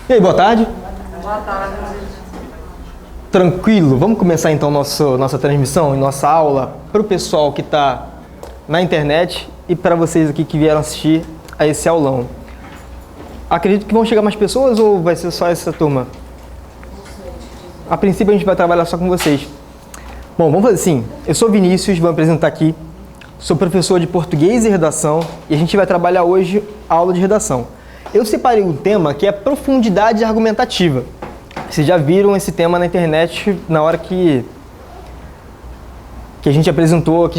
E aí, boa tarde. Boa tarde. Tranquilo, vamos começar então nossa transmissão e nossa aula para o pessoal que está na internet e para vocês aqui que vieram assistir a esse aulão. Acredito que vão chegar mais pessoas ou vai ser só essa turma? A princípio a gente vai trabalhar só com vocês. Bom, vamos fazer assim, eu sou Vinícius, vou apresentar aqui, sou professor de português e redação e a gente vai trabalhar hoje a aula de redação. Eu separei um tema que é profundidade argumentativa. Vocês já viram esse tema na internet na hora que a gente apresentou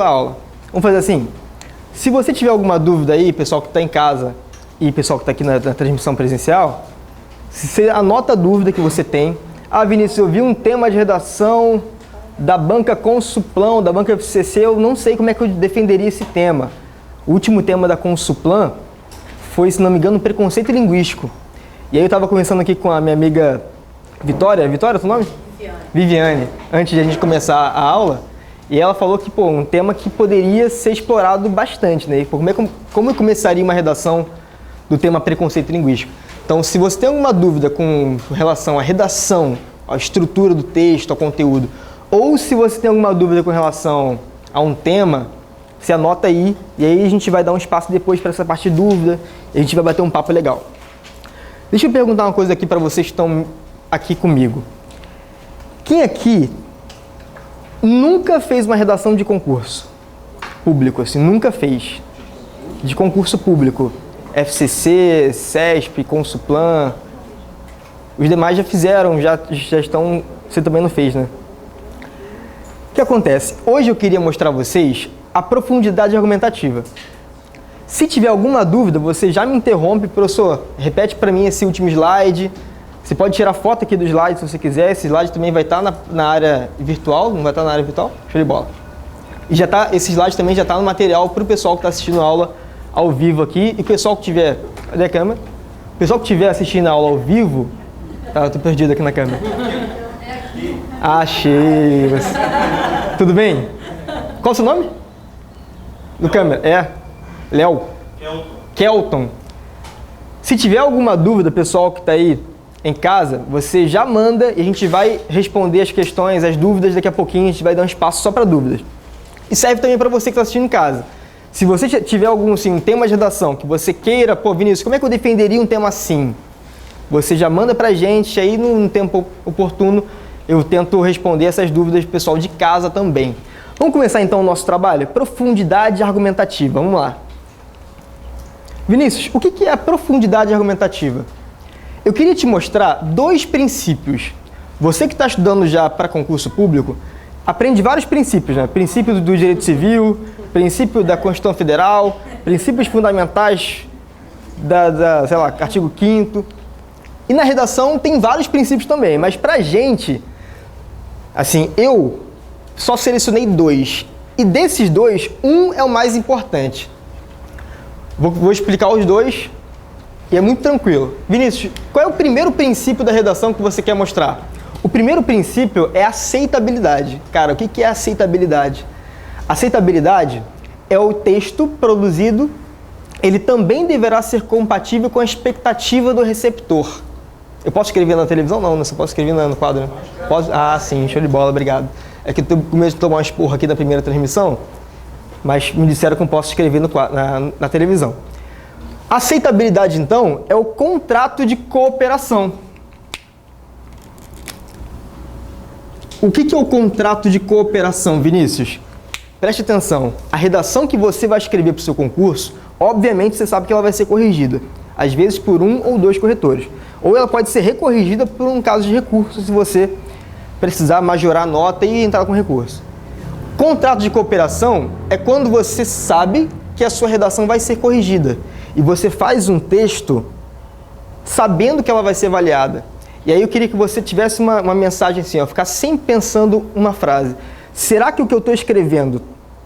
a aula. Vamos fazer assim, se você tiver alguma dúvida aí, pessoal que está em casa e pessoal que está aqui na transmissão presencial, você anota a dúvida que você tem. Ah, Vinícius, eu vi um tema de redação da banca Consulplan, da banca FCC, eu não sei como é que eu defenderia esse tema. O último tema da Consulplan foi, se não me engano, preconceito linguístico. E aí eu estava conversando aqui com a minha amiga Vitória, é o seu nome? Viviane, antes de a gente começar a aula, e ela falou que, um tema que poderia ser explorado bastante, né? Como eu começaria uma redação do tema preconceito linguístico? Então, se você tem alguma dúvida com relação à redação, à estrutura do texto, ao conteúdo, ou se você tem alguma dúvida com relação a um tema, você anota aí, e aí a gente vai dar um espaço depois para essa parte de dúvida, e a gente vai bater um papo legal. Deixa eu perguntar uma coisa aqui para vocês que estão aqui comigo. Quem aqui nunca fez uma redação de concurso público, assim, nunca fez? De concurso público. FCC, CESP, Consulplan. Os demais já fizeram, já estão... Você também não fez, né? O que acontece? Hoje eu queria mostrar a vocês a profundidade argumentativa. Se tiver alguma dúvida, você já me interrompe, professor, repete para mim esse último slide. Você pode tirar foto aqui do slide se você quiser. Esse slide também vai estar na área virtual, não vai estar na área virtual? Show de bola. E esse slide também já está no material para o pessoal que está assistindo a aula ao vivo aqui. E o pessoal que tiver... Cadê a câmera? O pessoal que estiver assistindo a aula ao vivo... Tá, eu estou perdido aqui na câmera. Achei. Tudo bem? Qual o seu nome? Do câmera? Léo? Kelton. Se tiver alguma dúvida, pessoal que está aí em casa, você já manda e a gente vai responder as questões, as dúvidas daqui a pouquinho, a gente vai dar um espaço só para dúvidas. E serve também para você que está assistindo em casa. Se você tiver algum tema de redação que você queira, Vinícius, como é que eu defenderia um tema assim? Você já manda para a gente, aí num tempo oportuno eu tento responder essas dúvidas do pessoal de casa também. Vamos começar então o nosso trabalho? Profundidade argumentativa, vamos lá. Vinícius, o que é a profundidade argumentativa? Eu queria te mostrar dois princípios. Você que está estudando já para concurso público, aprende vários princípios, né? Princípio do direito civil, princípio da Constituição Federal, princípios fundamentais sei lá, artigo 5º. E na redação tem vários princípios também, mas pra gente, assim, eu só selecionei dois. E desses dois, um é o mais importante. Vou explicar os dois e é muito tranquilo. Vinícius, qual é o primeiro princípio da redação que você quer mostrar? O primeiro princípio é aceitabilidade. Cara, o que é aceitabilidade? Aceitabilidade é o texto produzido, ele também deverá ser compatível com a expectativa do receptor. Eu posso escrever na televisão? Não, você pode escrever no quadro, né? Posso? Ah, sim, show de bola, obrigado. É que eu tenho medo de tomar uma esporra aqui na primeira transmissão, mas me disseram que eu posso escrever na televisão. Aceitabilidade, então, é o contrato de cooperação. O que é o contrato de cooperação, Vinícius? Preste atenção, a redação que você vai escrever para o seu concurso, obviamente você sabe que ela vai ser corrigida, às vezes por um ou dois corretores. Ou ela pode ser recorrigida por um caso de recurso, se você precisar majorar a nota e entrar com recurso. Contrato de cooperação é quando você sabe que a sua redação vai ser corrigida e você faz um texto sabendo que ela vai ser avaliada. E aí eu queria que você tivesse uma mensagem assim, ficar sempre pensando uma frase. Será que o que eu estou escrevendo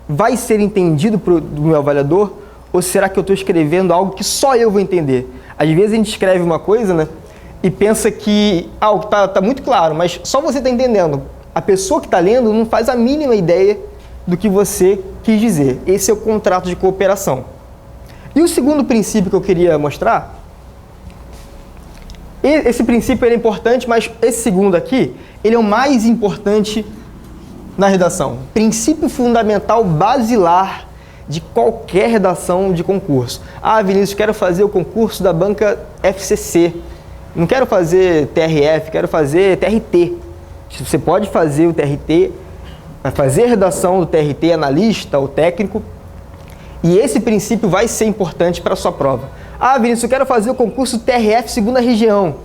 vai ser entendido do meu avaliador? Ou será que eu estou escrevendo algo que só eu vou entender? Às vezes a gente escreve uma coisa, né? E pensa que algo está muito claro, mas só você está entendendo. A pessoa que está lendo não faz a mínima ideia do que você quis dizer. Esse é o contrato de cooperação. E o segundo princípio que eu queria mostrar Esse princípio ele é importante, mas esse segundo aqui, ele é o mais importante na redação. Princípio fundamental basilar de qualquer redação de concurso. Ah, Vinícius, quero fazer o concurso da banca FCC. Não quero fazer TRF, quero fazer TRT. Você pode fazer o TRT, vai fazer a redação do TRT, analista ou técnico, e esse princípio vai ser importante para a sua prova. Ah, Vinícius, eu quero fazer o concurso TRF segunda região.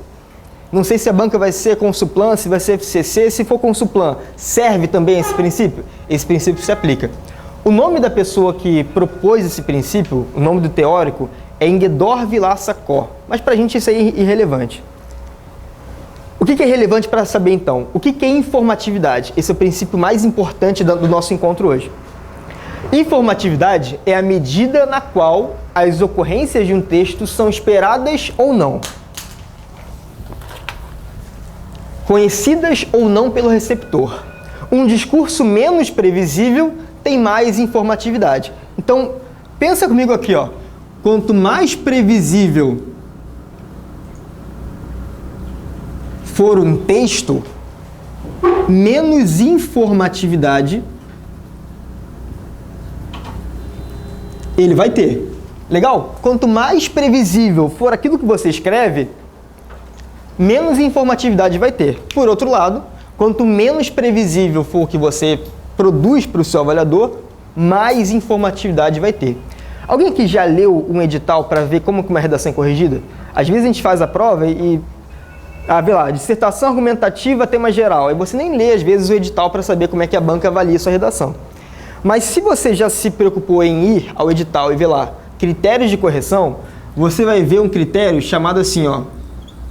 Não sei se a banca vai ser Consulplan, se vai ser FCC. Se for Consulplan, serve também esse princípio? Esse princípio se aplica. O nome da pessoa que propôs esse princípio, o nome do teórico, é Enguedor Vilaça Có. Mas para a gente isso aí é irrelevante. O que é relevante para saber então? O que é informatividade? Esse é o princípio mais importante do nosso encontro hoje. Informatividade é a medida na qual as ocorrências de um texto são esperadas ou não, conhecidas ou não pelo receptor. Um discurso menos previsível tem mais informatividade. Então, pensa comigo aqui, ó. Quanto mais previsível for um texto, menos informatividade ele vai ter. Legal? Quanto mais previsível for aquilo que você escreve, menos informatividade vai ter. Por outro lado, quanto menos previsível for o que você produz para o seu avaliador, mais informatividade vai ter. Alguém aqui já leu um edital para ver como que uma redação é corrigida? Às vezes a gente faz a prova vê lá, dissertação argumentativa, tema geral. Aí você nem lê, às vezes, o edital para saber como é que a banca avalia a sua redação. Mas se você já se preocupou em ir ao edital e ver lá critérios de correção, você vai ver um critério chamado assim, ó,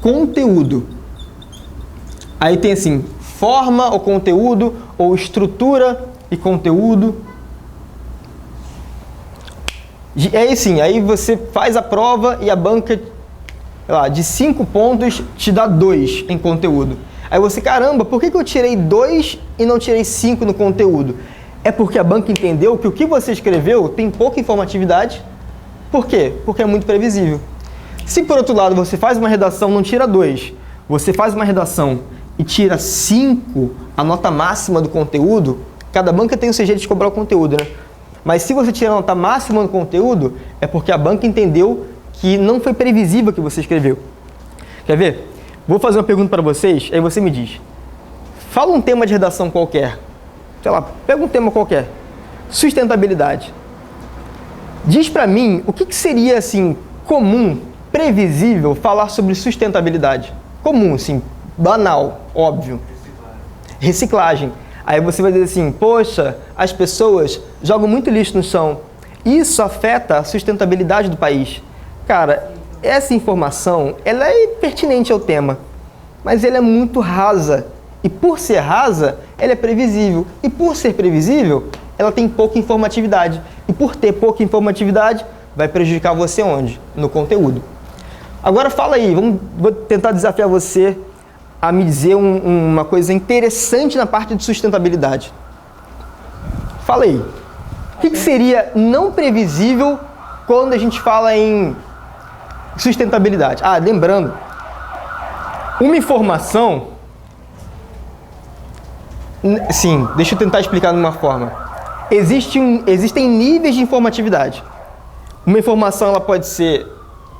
conteúdo. Aí tem assim, forma ou conteúdo, ou estrutura e conteúdo. É assim, aí você faz a prova e a banca, sei lá, de 5 pontos te dá 2 em conteúdo. Aí você, caramba, por que eu tirei 2 e não tirei 5 no conteúdo? É porque a banca entendeu que o que você escreveu tem pouca informatividade. Por quê? Porque é muito previsível. Se por outro lado você faz uma redação, não tira 2, você faz uma redação e tira 5, a nota máxima do conteúdo, cada banca tem o seu jeito de cobrar o conteúdo, né? Mas se você tira a nota máxima do conteúdo, é porque a banca entendeu que não foi previsível o que você escreveu. Quer ver? Vou fazer uma pergunta para vocês, aí você me diz. Fala um tema de redação qualquer. Sei lá, pega um tema qualquer. Sustentabilidade. Diz para mim o que seria, assim, comum, previsível falar sobre sustentabilidade. Comum, assim, banal, óbvio. Reciclagem. Aí você vai dizer assim, poxa, as pessoas jogam muito lixo no chão. Isso afeta a sustentabilidade do país. Cara, essa informação, ela é pertinente ao tema, mas ela é muito rasa. E por ser rasa, ela é previsível. E por ser previsível, ela tem pouca informatividade. E por ter pouca informatividade, vai prejudicar você onde? No conteúdo. Agora fala aí, vou tentar desafiar você a me dizer uma coisa interessante na parte de sustentabilidade. Fala aí. O que seria não previsível quando a gente fala em sustentabilidade? Ah, lembrando, uma informação... Sim, deixa eu tentar explicar de uma forma. Existem níveis de informatividade. Uma informação ela pode ser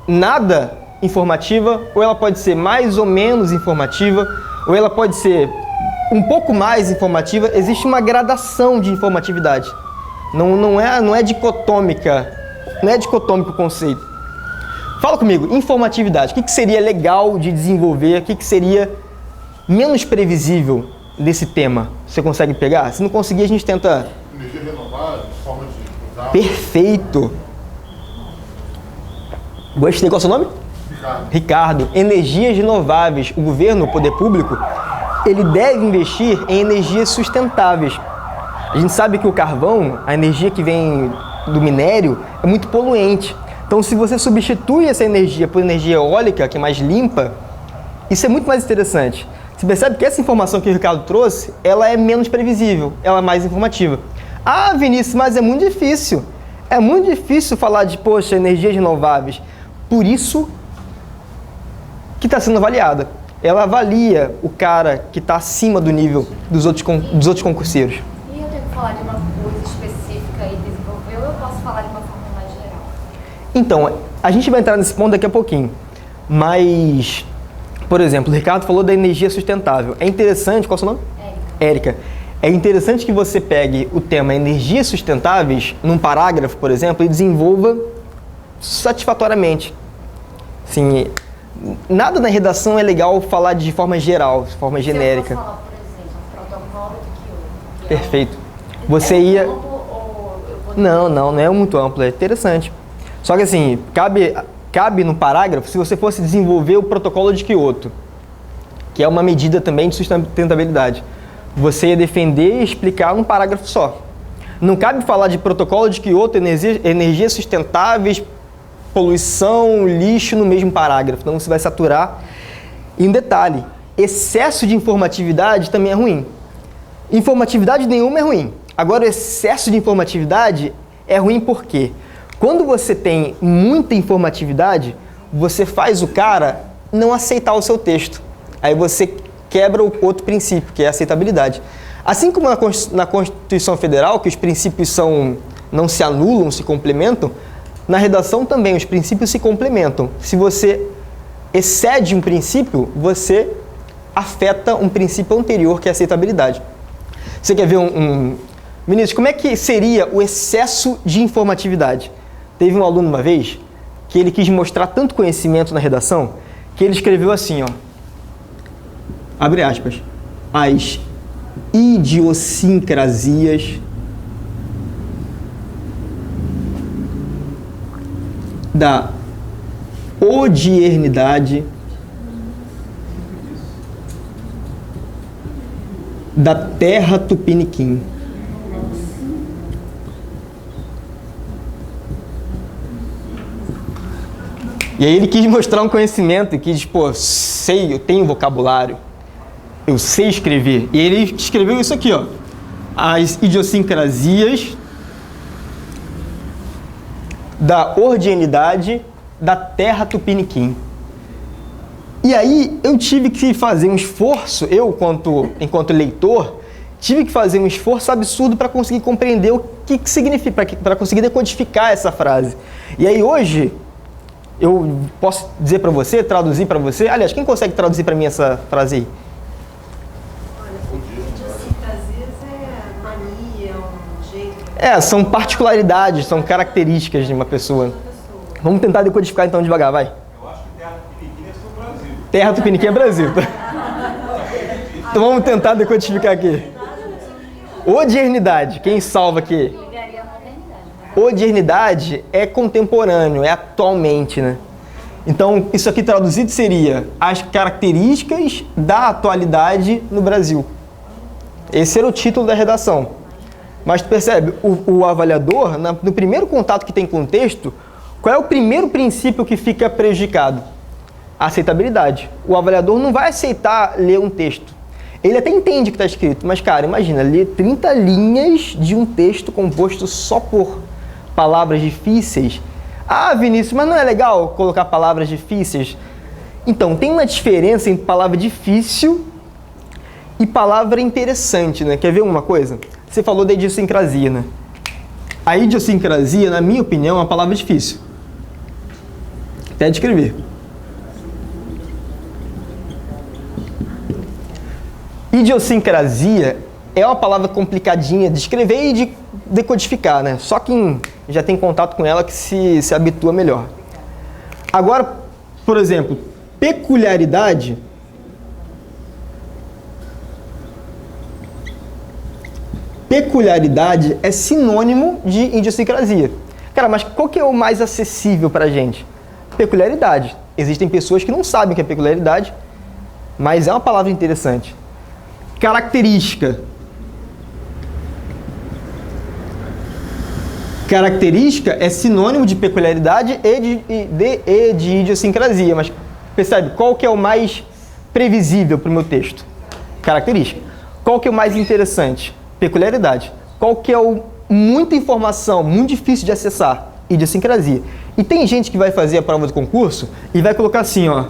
nada informativa, ou ela pode ser mais ou menos informativa, ou ela pode ser um pouco mais informativa. Existe uma gradação de informatividade. Não é dicotômica, não é dicotômico o conceito. Fala comigo, informatividade. O que seria legal de desenvolver? O que seria menos previsível desse tema? Você consegue pegar? Se não conseguir, a gente tenta... Energia renovável, forma de usar. Perfeito! Gostei. Qual é o seu nome? Ricardo. Energias renováveis. O governo, o poder público, ele deve investir em energias sustentáveis. A gente sabe que o carvão, a energia que vem do minério, é muito poluente. Então, se você substitui essa energia por energia eólica, que é mais limpa, isso é muito mais interessante. Você percebe que essa informação que o Ricardo trouxe, ela é menos previsível, ela é mais informativa. Ah, Vinícius, mas é muito difícil. É muito difícil falar de, poxa, energias renováveis. Por isso que está sendo avaliada. Ela avalia o cara que está acima do nível dos outros concurseiros. E eu tenho que falar de uma coisa específica e desenvolver, ou eu posso falar de uma forma mais geral? Então, a gente vai entrar nesse ponto daqui a pouquinho. Mas, por exemplo, o Ricardo falou da energia sustentável. É interessante, qual é o seu nome? Érica. É interessante que você pegue o tema energias sustentáveis num parágrafo, por exemplo, e desenvolva satisfatoriamente. Assim, nada na redação é legal falar de forma geral, de forma genérica. Se eu posso falar, por exemplo, protocolo de Kyoto. Perfeito. Você ia... Amplo, ou eu poderia... Não é muito amplo, é interessante. Só que assim, cabe no parágrafo se você fosse desenvolver o protocolo de Kyoto, que é uma medida também de sustentabilidade. Você ia defender e explicar num parágrafo só. Não cabe falar de protocolo de Kyoto, energias sustentáveis, poluição, lixo no mesmo parágrafo. Então você vai saturar. E um detalhe, excesso de informatividade também é ruim. Informatividade nenhuma é ruim. Agora, o excesso de informatividade é ruim por quê? Quando você tem muita informatividade, você faz o cara não aceitar o seu texto. Aí você quebra o outro princípio, que é a aceitabilidade. Assim como na Constituição Federal, que os princípios não se anulam, se complementam, na redação também os princípios se complementam. Se você excede um princípio, você afeta um princípio anterior, que é a aceitabilidade. Você quer ver Vinícius, como é que seria o excesso de informatividade? Teve um aluno uma vez que ele quis mostrar tanto conhecimento na redação que ele escreveu assim, ó. Abre aspas. As idiosincrasias da odiernidade da terra tupiniquim. E aí ele quis mostrar um conhecimento e quis, eu tenho vocabulário, eu sei escrever. E ele escreveu isso aqui, ó. As idiosincrasias da ordianidade da terra tupiniquim. E aí eu tive que fazer um esforço, enquanto leitor, tive que fazer um esforço absurdo para conseguir compreender o que significa, para conseguir decodificar essa frase. E aí hoje eu posso dizer para você, traduzir para você. Aliás, quem consegue traduzir para mim essa frase aí? Idiosincrasias é mania, um jeito. São particularidades, são características de uma pessoa. Vamos tentar decodificar então devagar, vai. Eu acho que Terra Tupiniquim é só Brasil. Terra Tupiniquim é Brasil. Então vamos tentar decodificar aqui. Odiernidade, quem salva aqui? Ligaria a modernidade, né? Odiernidade é contemporâneo, é atualmente, né? Então, isso aqui traduzido seria as características da atualidade no Brasil. Esse era o título da redação. Mas tu percebe, o avaliador, no primeiro contato que tem com o texto, qual é o primeiro princípio que fica prejudicado? A aceitabilidade. O avaliador não vai aceitar ler um texto. Ele até entende o que está escrito, mas, cara, imagina, ler 30 linhas de um texto composto só por palavras difíceis. Ah, Vinícius, mas não é legal colocar palavras difíceis? Então, tem uma diferença entre palavra difícil e palavra interessante, né? Quer ver uma coisa? Você falou da idiosincrasia, né? A idiosincrasia, na minha opinião, é uma palavra difícil. Até de escrever. Idiosincrasia é uma palavra complicadinha de escrever e de decodificar, né? Só quem já tem contato com ela que se habitua melhor. Agora, por exemplo, peculiaridade é sinônimo de idiosincrasia. Cara, mas qual que é o mais acessível pra gente? Peculiaridade. Existem pessoas que não sabem o que é peculiaridade, mas é uma palavra interessante. Característica. Característica é sinônimo de peculiaridade e de idiosincrasia, mas percebe, qual que é o mais previsível para o meu texto? Característica. Qual que é o mais interessante? Peculiaridade. Qual que é muita informação, muito difícil de acessar? Idiosincrasia. E tem gente que vai fazer a prova do concurso e vai colocar assim, ó.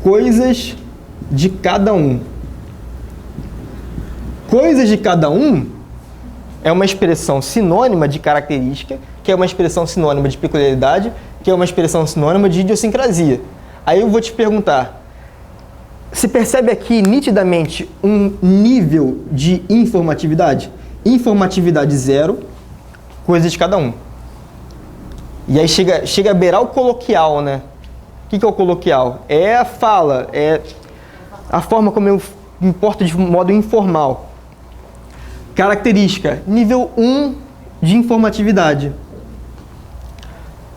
coisas de cada um. Coisas de cada um é uma expressão sinônima de característica, que é uma expressão sinônima de peculiaridade, que é uma expressão sinônima de idiosincrasia. Aí eu vou te perguntar, você percebe aqui nitidamente um nível de informatividade? Informatividade 0, coisas de cada um. E aí chega a beirar o coloquial, né? O que é o coloquial? É a fala, é a forma como eu me porto de modo informal. Característica, nível 1 de informatividade.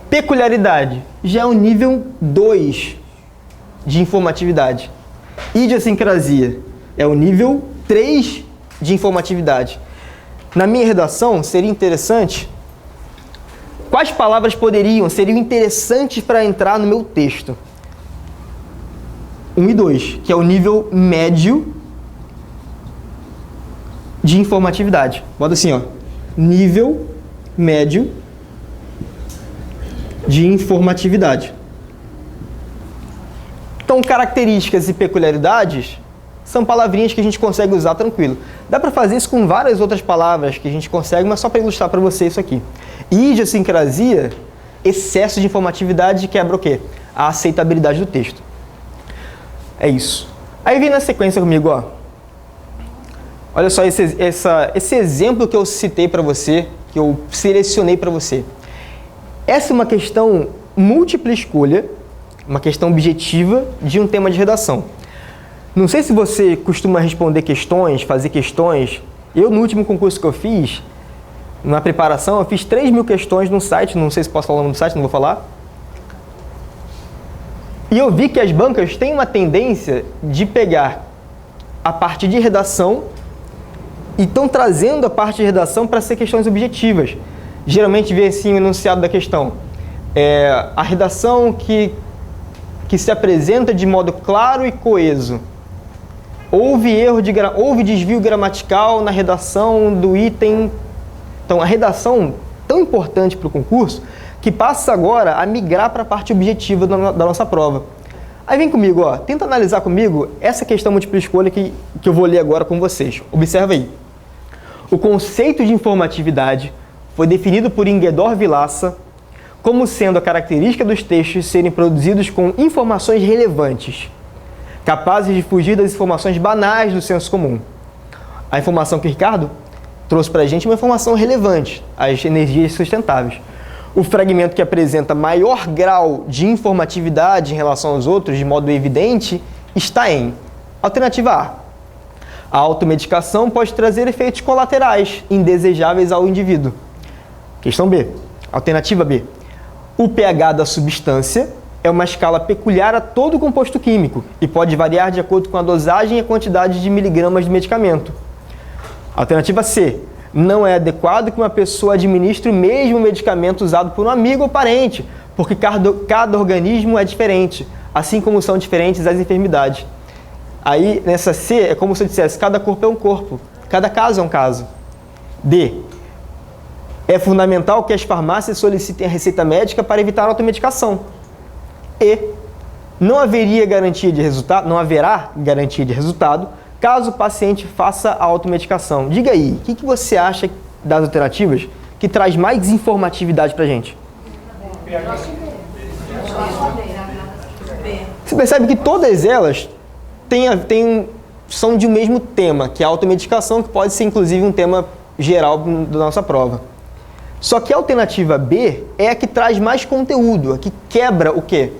Peculiaridade, já é o nível 2 de informatividade. Idiosincrasia, é o nível 3 de informatividade. Na minha redação, seria interessante... Quais palavras seriam interessantes para entrar no meu texto? 1 e 2, que é o nível médio de informatividade. Bota assim, ó. Nível médio de informatividade. Então, características e peculiaridades são palavrinhas que a gente consegue usar tranquilo. Dá para fazer isso com várias outras palavras que a gente consegue, mas só para ilustrar para você isso aqui. Idiosincrasia, excesso de informatividade, quebra o quê? A aceitabilidade do texto. É isso. Aí vem na sequência comigo, ó. Olha só esse exemplo que eu citei para você, que eu selecionei para você. Essa é uma questão múltipla escolha, uma questão objetiva de um tema de redação. Não sei se você costuma responder questões, fazer questões. Eu, no último concurso que eu fiz, na preparação, eu fiz 3.000 questões no site, não sei se posso falar o nome do site, não vou falar. E eu vi que as bancas têm uma tendência de pegar a parte de redação e estão trazendo a parte de redação para ser questões objetivas. Geralmente vê assim o enunciado da questão. A redação que se apresenta de modo claro e coeso. Houve desvio gramatical na redação do item. Então, a redação tão importante para o concurso que passa agora a migrar para a parte objetiva da nossa prova. Aí vem comigo, ó, tenta analisar comigo essa questão múltipla escolha que eu vou ler agora com vocês. Observa aí. O conceito de informatividade foi definido por Inguedor Vilaça como sendo a característica dos textos serem produzidos com informações relevantes, capazes de fugir das informações banais do senso comum. A informação que o Ricardo trouxe para a gente é uma informação relevante, as energias sustentáveis. O fragmento que apresenta maior grau de informatividade em relação aos outros, de modo evidente, está em alternativa A. A automedicação pode trazer efeitos colaterais indesejáveis ao indivíduo. Questão B. Alternativa B. O pH da substância é uma escala peculiar a todo composto químico e pode variar de acordo com a dosagem e a quantidade de miligramas de medicamento. Alternativa C. Não é adequado que uma pessoa administre o mesmo medicamento usado por um amigo ou parente, porque cada organismo é diferente, assim como são diferentes as enfermidades. Aí, nessa C, é como se eu dissesse, cada corpo é um corpo, cada caso é um caso. D. É fundamental que as farmácias solicitem a receita médica para evitar a automedicação. E. Não haverá garantia de resultado caso o paciente faça a automedicação. Diga aí, o que você acha das alternativas que traz mais informatividade para a gente? Você percebe que todas elas são de um mesmo tema, que é a automedicação, que pode ser inclusive um tema geral da nossa prova. Só que a alternativa B é a que traz mais conteúdo, a que quebra o quê?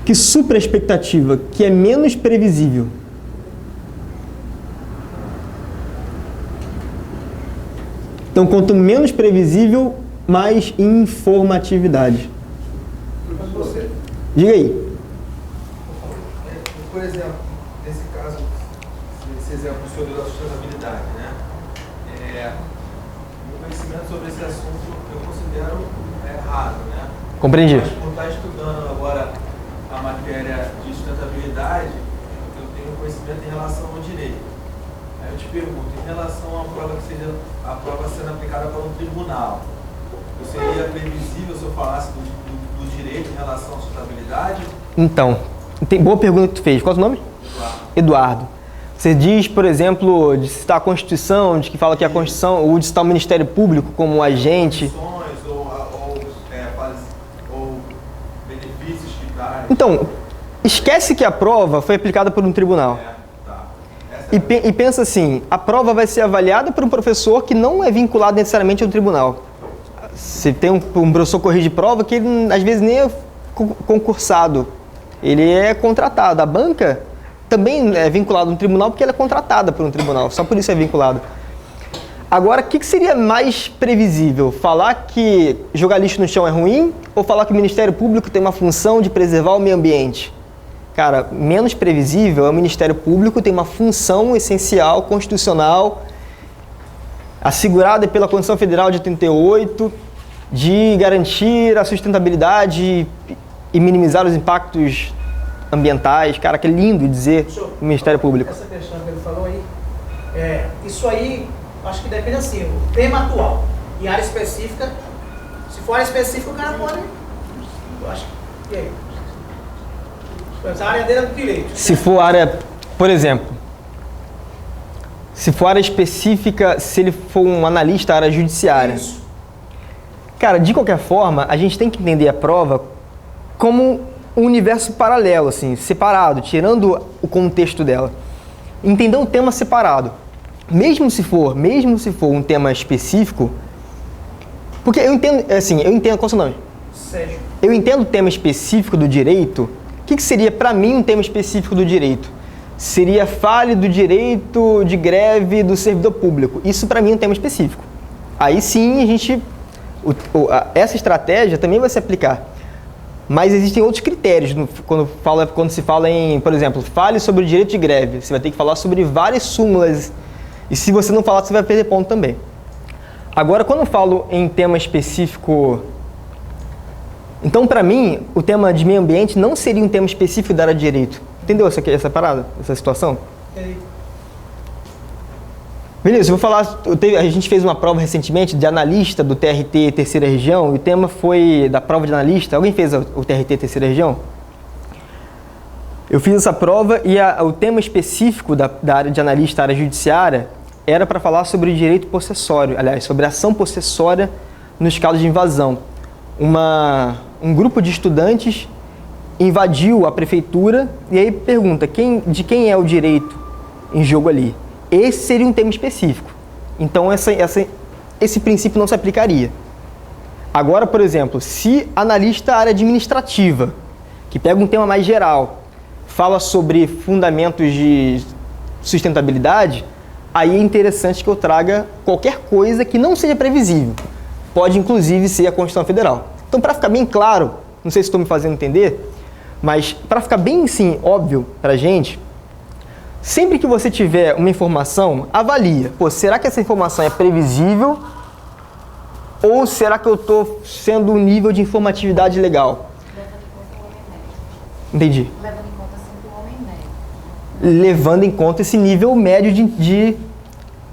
Que supera a expectativa, que é menos previsível. Então, quanto menos previsível, mais informatividade. Diga aí. Por exemplo, nesse caso, esse exemplo que o senhor deu da sustentabilidade, né? O conhecimento sobre esse assunto eu considero errado, né? Compreendi. Mas por estar estudando agora a matéria de sustentabilidade, eu tenho conhecimento em relação ao direito. Aí eu te pergunto, em relação à prova que seja a prova sendo aplicada para um tribunal, seria previsível se eu falasse do direito em relação à sustentabilidade? Então, boa pergunta que tu fez. Qual é o nome? Eduardo. Você diz, por exemplo, de citar a Constituição, de que fala que a Constituição, ou de citar o Ministério Público como um agente. Ou benefícios que traz. Então, esquece que a prova foi aplicada por um tribunal. E pensa assim, a prova vai ser avaliada por um professor que não é vinculado necessariamente ao tribunal. Você tem um professor corrige prova que ele, às vezes nem é concursado, ele é contratado. A banca também é vinculada a um tribunal porque ela é contratada por um tribunal, só por isso é vinculada. Agora, o que seria mais previsível? Falar que jogar lixo no chão é ruim ou falar que o Ministério Público tem uma função de preservar o meio ambiente? Cara, menos previsível é o Ministério Público tem uma função essencial, constitucional, assegurada pela Constituição Federal de 88, de garantir a sustentabilidade e minimizar os impactos ambientais. Cara, que lindo dizer o Ministério Público. Essa questão que ele falou aí, isso aí, acho que depende assim, o tema atual e área específica. Se for área específica, o cara pode, eu acho que, e aí? A área dele é do direito. Se for área, por exemplo, se for área específica, se ele for um analista da área judiciária. Isso. Cara, de qualquer forma, a gente tem que entender a prova como um universo paralelo, assim, separado, tirando o contexto dela. Entender um tema separado. Mesmo se for um tema específico, porque eu entendo, qual é o seu nome? Sérgio. Eu entendo o tema específico do direito. O que seria, para mim, um tema específico do direito? Seria fale do direito de greve do servidor público. Isso, para mim, é um tema específico. Aí sim, essa estratégia também vai se aplicar. Mas existem outros critérios quando se fala em, por exemplo, fale sobre o direito de greve. Você vai ter que falar sobre várias súmulas. E se você não falar, você vai perder ponto também. Agora, quando eu falo em tema específico... Então, para mim, o tema de meio ambiente não seria um tema específico da área de direito. Entendeu essa parada, essa situação? Entendi. Beleza, eu vou falar... A gente fez uma prova recentemente de analista do TRT Terceira Região, e o tema foi da prova de analista. Alguém fez o TRT Terceira Região? Eu fiz essa prova e o tema específico da área de analista, área judiciária, era para falar sobre o direito possessório, aliás, sobre a ação possessória nos casos de invasão. Um grupo de estudantes invadiu a prefeitura e aí pergunta de quem é o direito em jogo ali. Esse seria um tema específico. Então, esse princípio não se aplicaria. Agora, por exemplo, se analista da área administrativa, que pega um tema mais geral, fala sobre fundamentos de sustentabilidade, aí é interessante que eu traga qualquer coisa que não seja previsível. Pode, inclusive, ser a Constituição Federal. Então, para ficar bem claro, não sei se estou me fazendo entender, mas para ficar bem, sim, óbvio para a gente, sempre que você tiver uma informação, avalia. Será que essa informação é previsível? Ou será que eu estou sendo um nível de informatividade legal? Entendi. Levando em conta sempre o homem médio. Levando em conta esse nível médio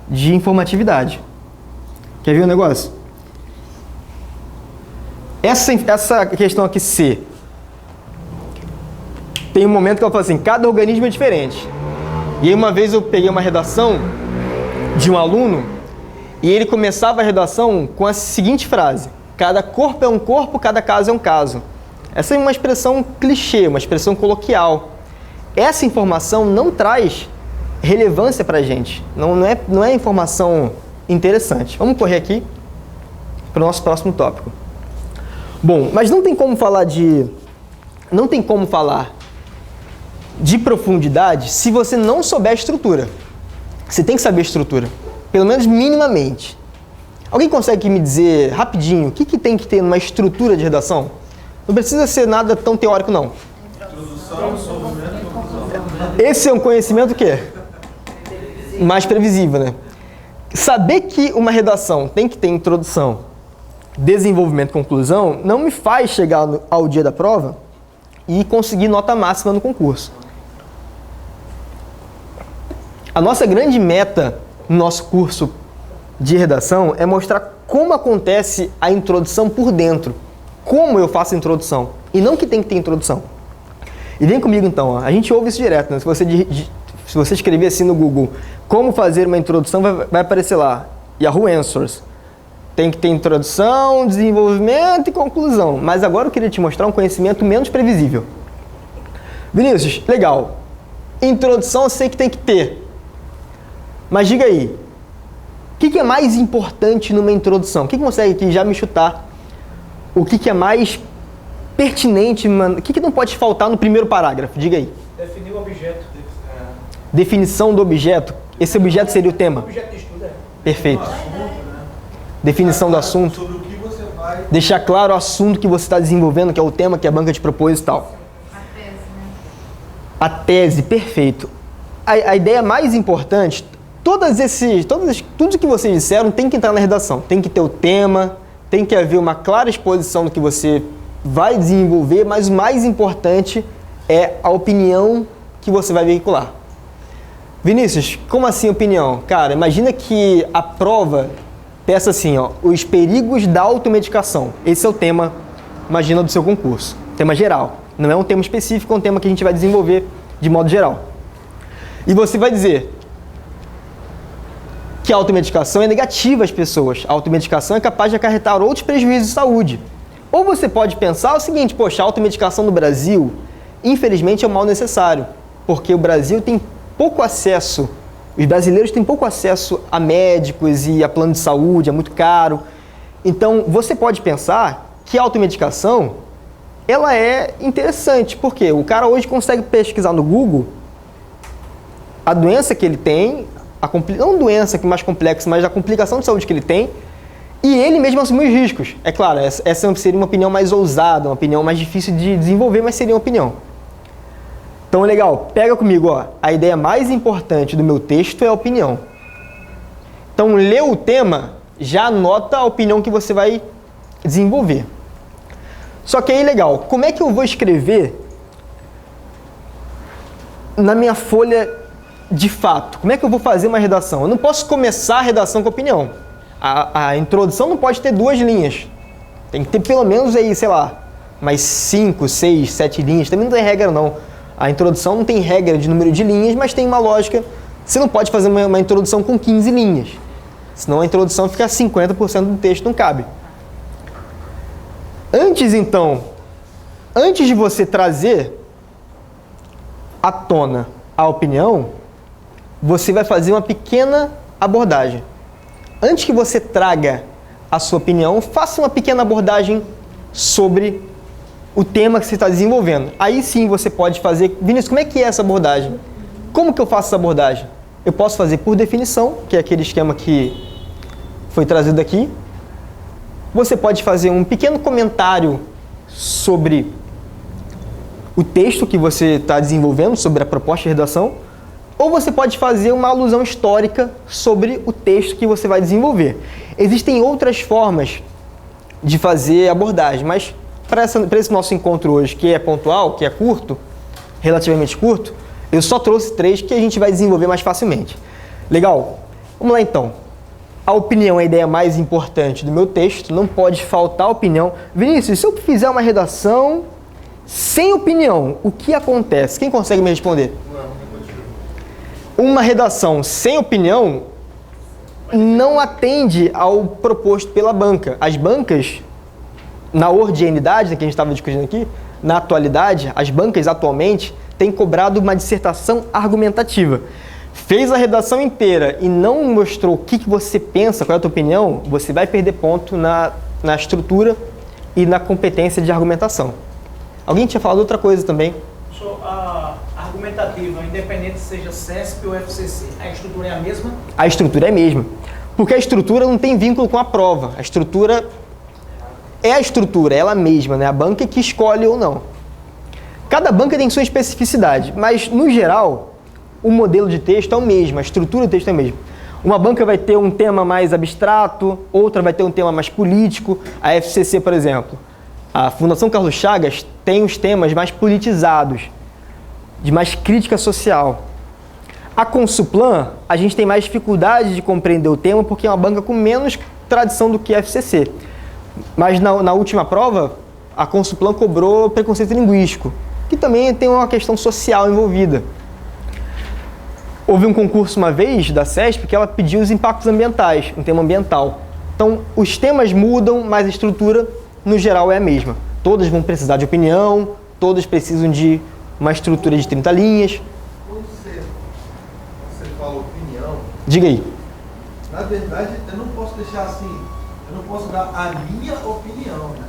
de informatividade. Quer ver o negócio? Essa questão aqui C. Tem um momento que eu falo assim, cada organismo é diferente. E aí uma vez eu peguei uma redação de um aluno e ele começava a redação com a seguinte frase: cada corpo é um corpo, cada caso é um caso. Essa é uma expressão clichê, uma expressão coloquial. Essa informação não traz relevância para a gente. Não é informação interessante. Vamos correr aqui para o nosso próximo tópico. Bom, mas não tem como falar de profundidade se você não souber a estrutura. Você tem que saber a estrutura, pelo menos minimamente. Alguém consegue me dizer rapidinho o que tem que ter numa estrutura de redação? Não precisa ser nada tão teórico, não. Introdução, desenvolvimento e conclusão. Esse é um conhecimento o quê? Mais previsível, né? Saber que uma redação tem que ter introdução, desenvolvimento e conclusão não me faz chegar ao dia da prova e conseguir nota máxima no concurso. A nossa grande meta no nosso curso de redação é mostrar como acontece a introdução por dentro. Como eu faço a introdução. E não que tem que ter introdução. E vem comigo então, ó. A gente ouve isso direto, né? Se você escrever assim no Google, como fazer uma introdução, vai aparecer lá, Yahoo Answers. Tem que ter introdução, desenvolvimento e conclusão. Mas agora eu queria te mostrar um conhecimento menos previsível. Vinícius, legal. Introdução eu sei que tem que ter. Mas diga aí, o que é mais importante numa introdução? Quem consegue aqui já me chutar o que é mais pertinente, o que não pode faltar no primeiro parágrafo? Diga aí. Definir o objeto. Definição do objeto. Esse objeto seria o tema? Objeto de estudo, Perfeito. Definição do assunto. Sobre o que você vai... Deixar claro o assunto que você está desenvolvendo, que é o tema que a banca te propôs e tal. A tese, né? A tese, perfeito. A ideia mais importante, tudo que vocês disseram tem que entrar na redação. Tem que ter o tema, tem que haver uma clara exposição do que você vai desenvolver, mas o mais importante é a opinião que você vai veicular. Vinícius, como assim opinião? Cara, imagina que a prova peça assim, ó, os perigos da automedicação. Esse é o tema, imagina, do seu concurso. Tema geral. Não é um tema específico, é um tema que a gente vai desenvolver de modo geral. E você vai dizer que a automedicação é negativa às pessoas. A automedicação é capaz de acarretar outros prejuízos de saúde. Ou você pode pensar o seguinte, poxa, a automedicação no Brasil, infelizmente, é um mal necessário, porque o Brasil tem pouco acesso, os brasileiros têm pouco acesso a médicos e a plano de saúde, é muito caro. Então, você pode pensar que a automedicação, ela é interessante, porque o cara hoje consegue pesquisar no Google a doença que ele tem, não doença que é mais complexa, mas a complicação de saúde que ele tem, e ele mesmo assumir os riscos. É claro, essa seria uma opinião mais ousada, uma opinião mais difícil de desenvolver, mas seria uma opinião. Então, legal, pega comigo, ó, a ideia mais importante do meu texto é a opinião. Então, lê o tema, já anota a opinião que você vai desenvolver. Só que aí, legal, como é que eu vou escrever na minha folha de fato? Como é que eu vou fazer uma redação? Eu não posso começar a redação com opinião. A introdução não pode ter 2 linhas. Tem que ter pelo menos aí, sei lá, mais 5, 6, 7 linhas. Também não tem regra, não. A introdução não tem regra de número de linhas, mas tem uma lógica. Você não pode fazer uma introdução com 15 linhas. Senão a introdução fica 50% do texto, não cabe. Antes de você trazer à tona a opinião, você vai fazer uma pequena abordagem. Antes que você traga a sua opinião, faça uma pequena abordagem sobre o tema que você está desenvolvendo. Aí sim você pode fazer... Vinícius, como é que é essa abordagem? Como que eu faço essa abordagem? Eu posso fazer por definição, que é aquele esquema que foi trazido aqui. Você pode fazer um pequeno comentário sobre o texto que você está desenvolvendo, sobre a proposta de redação, ou você pode fazer uma alusão histórica sobre o texto que você vai desenvolver. Existem outras formas de fazer abordagem, mas para esse nosso encontro hoje, que é pontual, que é curto, relativamente curto, eu só trouxe 3 que a gente vai desenvolver mais facilmente. Legal? Vamos lá então. A opinião é a ideia mais importante do meu texto, não pode faltar opinião. Vinícius, se eu fizer uma redação sem opinião, o que acontece? Quem consegue me responder? Uma redação sem opinião não atende ao proposto pela banca. As bancas, na ordianidade, que a gente estava discutindo aqui, na atualidade, as bancas atualmente têm cobrado uma dissertação argumentativa. Fez a redação inteira e não mostrou o que você pensa, qual é a tua opinião, você vai perder ponto na estrutura e na competência de argumentação. Alguém tinha falado outra coisa também? A argumentativa, independente seja CESP ou FCC, a estrutura é a mesma? A estrutura é a mesma. Porque a estrutura não tem vínculo com a prova. A estrutura é a estrutura, ela mesma, né? A banca que escolhe ou não. Cada banca tem sua especificidade, mas, no geral, o modelo de texto é o mesmo, a estrutura do texto é a mesma. Uma banca vai ter um tema mais abstrato, outra vai ter um tema mais político. A FCC, por exemplo, a Fundação Carlos Chagas tem os temas mais politizados, de mais crítica social. A Consuplan, a gente tem mais dificuldade de compreender o tema porque é uma banca com menos tradição do que a FCC. Mas na última prova, a Consuplan cobrou preconceito linguístico, que também tem uma questão social envolvida. Houve um concurso uma vez da CESP que ela pediu os impactos ambientais, um tema ambiental. Então, os temas mudam, mas a estrutura, no geral, é a mesma. Todas vão precisar de opinião, todas precisam de uma estrutura de 30 linhas. Quando você fala opinião, Diga aí. na verdade, eu não posso deixar assim, eu não posso dar a minha opinião, né?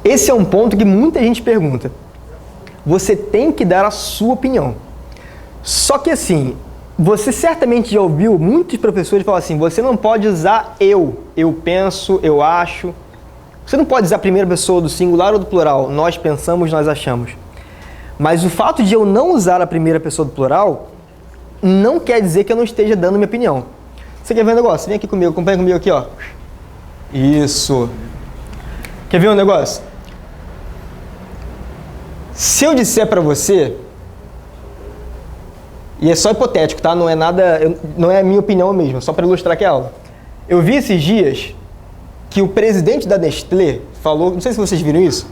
Esse é um ponto que muita gente pergunta. Você tem que dar a sua opinião. Só que assim, você certamente já ouviu muitos professores falar assim, você não pode usar eu penso, eu acho. Você não pode usar a primeira pessoa do singular ou do plural, nós pensamos, nós achamos. Mas o fato de eu não usar a primeira pessoa do plural não quer dizer que eu não esteja dando minha opinião. Você quer ver um negócio? Vem aqui comigo, acompanha comigo aqui, ó. Isso. Quer ver um negócio? Se eu disser para você, e é só hipotético, tá? Não é nada, não é a minha opinião mesmo, só para ilustrar aqui a aula. Eu vi esses dias que o presidente da Nestlé falou, não sei se vocês viram isso,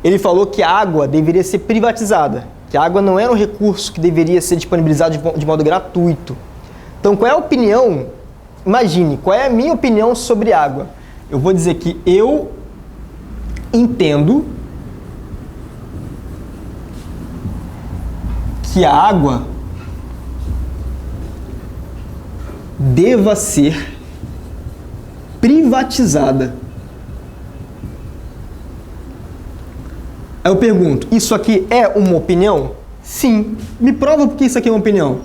ele falou que a água deveria ser privatizada, que a água não era um recurso que deveria ser disponibilizado de modo gratuito. Então, qual é a opinião? Imagine, qual é a minha opinião sobre água? Eu vou dizer que eu entendo que a água deva ser privatizada. Aí eu pergunto, isso aqui é uma opinião? Sim. Me prova porque isso aqui é uma opinião.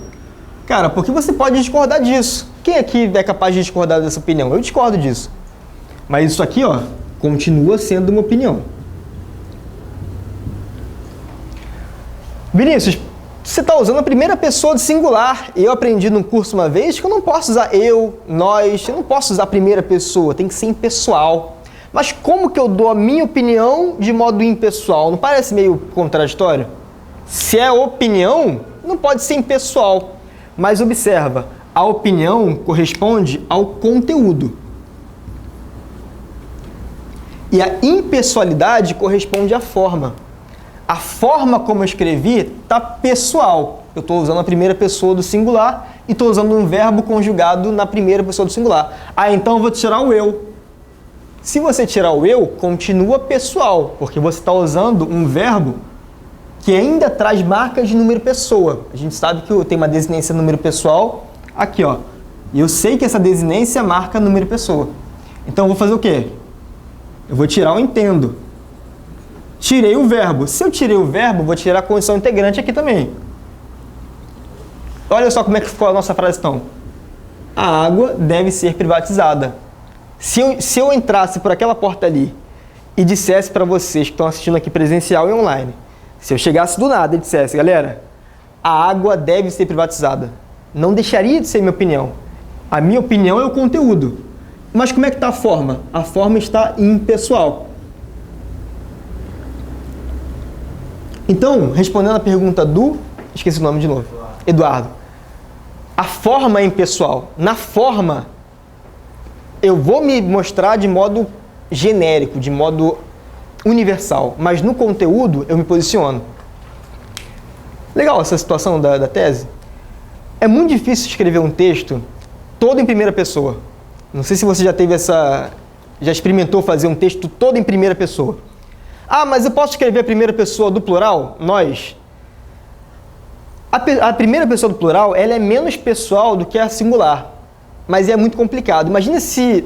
Cara, porque você pode discordar disso. Quem aqui é capaz de discordar dessa opinião? Eu discordo disso. Mas isso aqui, ó, continua sendo uma opinião. Vinícius, você está usando a primeira pessoa do singular. Eu aprendi num curso uma vez que eu não posso usar eu, nós, eu não posso usar a primeira pessoa, tem que ser impessoal. Mas como que eu dou a minha opinião de modo impessoal? Não parece meio contraditório? Se é opinião, não pode ser impessoal. Mas observa, a opinião corresponde ao conteúdo. E a impessoalidade corresponde à forma. A forma como eu escrevi está pessoal. Eu estou usando a primeira pessoa do singular e estou usando um verbo conjugado na primeira pessoa do singular. Ah, então eu vou tirar o eu. Se você tirar o eu, continua pessoal, porque você está usando um verbo que ainda traz marcas de número pessoa. A gente sabe que tem uma desinência número pessoal aqui, ó. E eu sei que essa desinência marca número pessoa. Então eu vou fazer o quê? Eu vou tirar o entendo. Tirei o verbo. Se eu tirei o verbo, vou tirar a condição integrante aqui também. Olha só como é que ficou a nossa frase então. A água deve ser privatizada. Se eu entrasse por aquela porta ali e dissesse para vocês que estão assistindo aqui presencial e online, se eu chegasse do nada e dissesse, galera, a água deve ser privatizada, não deixaria de ser minha opinião. A minha opinião é o conteúdo. Mas como é que está a forma? A forma está impessoal. Então, respondendo a pergunta do... Esqueci o nome de novo. Eduardo. A forma é impessoal. Na forma, eu vou me mostrar de modo genérico, de modo universal. Mas no conteúdo, eu me posiciono. Legal essa situação da tese? É muito difícil escrever um texto todo em primeira pessoa. Não sei se você já teve já experimentou fazer um texto todo em primeira pessoa. Ah, mas eu posso escrever a primeira pessoa do plural? Nós. A primeira pessoa do plural, ela é menos pessoal do que a singular. Mas é muito complicado. Imagina se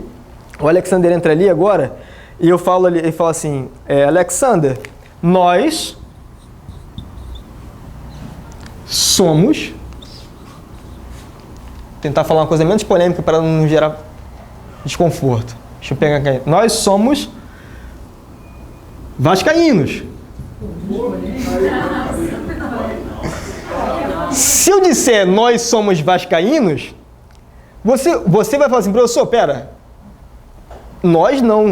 o Alexander entra ali agora e eu falo ali, ele fala assim, Alexander, nós somos... Tentar falar uma coisa menos polêmica para não gerar desconforto. Deixa eu pegar aqui. Nós somos vascaínos. Se eu disser nós somos vascaínos, você vai falar assim, professor, pera, nós não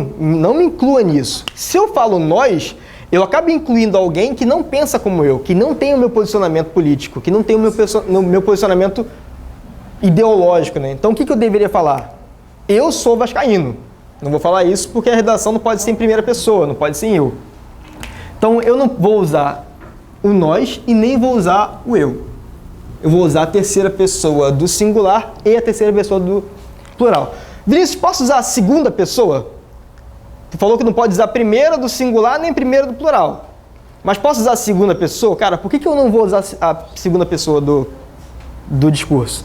me inclua nisso. Se eu falo nós, eu acabo incluindo alguém que não pensa como eu, que não tem o meu posicionamento político, que não tem o meu posicionamento ideológico, né? Então, o que eu deveria falar? Eu sou vascaíno. Não vou falar isso porque a redação não pode ser em primeira pessoa, não pode ser em eu. Então, eu não vou usar o nós e nem vou usar o eu. Eu vou usar a terceira pessoa do singular e a terceira pessoa do plural. Vinícius, posso usar a segunda pessoa? Tu falou que não pode usar a primeira do singular nem a primeira do plural. Mas posso usar a segunda pessoa? Cara, por que eu não vou usar a segunda pessoa do discurso?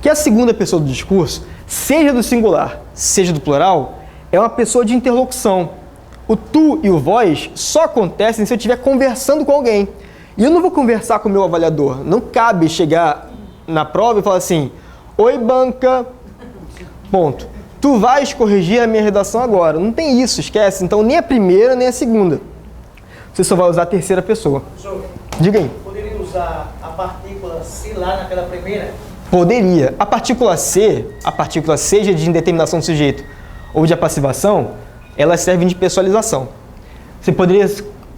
Que a segunda pessoa do discurso, seja do singular, seja do plural, é uma pessoa de interlocução. O tu e o vós só acontecem se eu estiver conversando com alguém. E eu não vou conversar com o meu avaliador. Não cabe chegar na prova e falar assim: oi, banca, ponto. Tu vais corrigir a minha redação agora. Não tem isso, esquece. Então, nem a primeira, nem a segunda. Você só vai usar a terceira pessoa. Professor, Diga aí. poderia usar a partícula se lá naquela primeira? Poderia. A partícula seja de indeterminação do sujeito ou de apassivação, elas servem de pessoalização. Você poderia,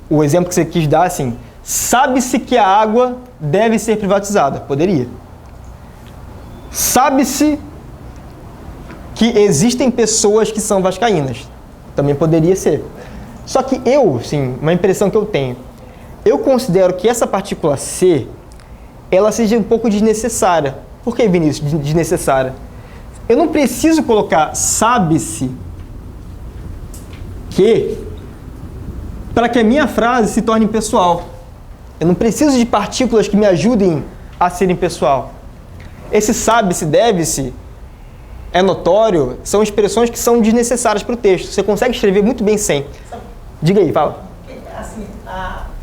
o exemplo que você quis dar assim, sabe-se que a água deve ser privatizada. Poderia. Sabe-se que existem pessoas que são vascaínas. Também poderia ser. Só que eu, sim, uma impressão que eu tenho, eu considero que essa partícula C, ela seja um pouco desnecessária. Por que, Vinícius, desnecessária? Eu não preciso colocar sabe-se que para que a minha frase se torne pessoal. Eu não preciso de partículas que me ajudem a serem pessoal. Esse sabe-se, deve-se, é notório, são expressões que são desnecessárias para o texto. Você consegue escrever muito bem sem. Diga aí, fala. Assim,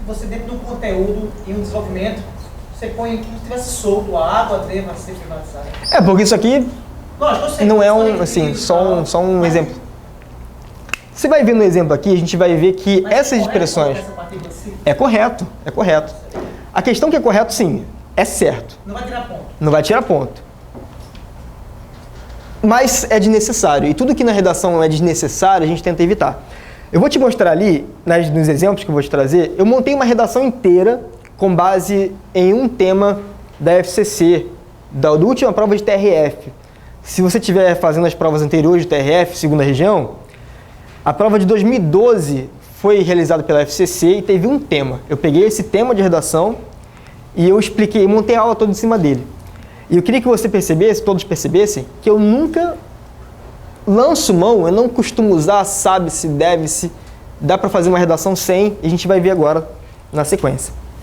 você dentro do conteúdo e um desenvolvimento, você põe como se tivesse solto, a água deva ser privatizada. É, porque isso aqui Lógico, eu sei, não é um, assim, só um exemplo. Você vai ver no exemplo aqui, a gente vai ver que essas expressões... É correto, é correto. A questão que é correto, sim, é certo. Não vai tirar ponto. Não vai tirar ponto. Mas é desnecessário. E tudo que na redação é desnecessário, a gente tenta evitar. Eu vou te mostrar ali, nos exemplos que eu vou te trazer, eu montei uma redação inteira com base em um tema da FCC, da última prova de TRF. Se você estiver fazendo as provas anteriores de TRF, segunda região, a prova de 2012 foi realizada pela FCC e teve um tema. Eu peguei esse tema de redação e eu expliquei, montei a aula toda em cima dele. E eu queria que você percebesse, todos percebessem, que eu nunca lanço mão, eu não costumo usar sabe-se, deve-se, dá para fazer uma redação sem, e a gente vai ver agora na sequência.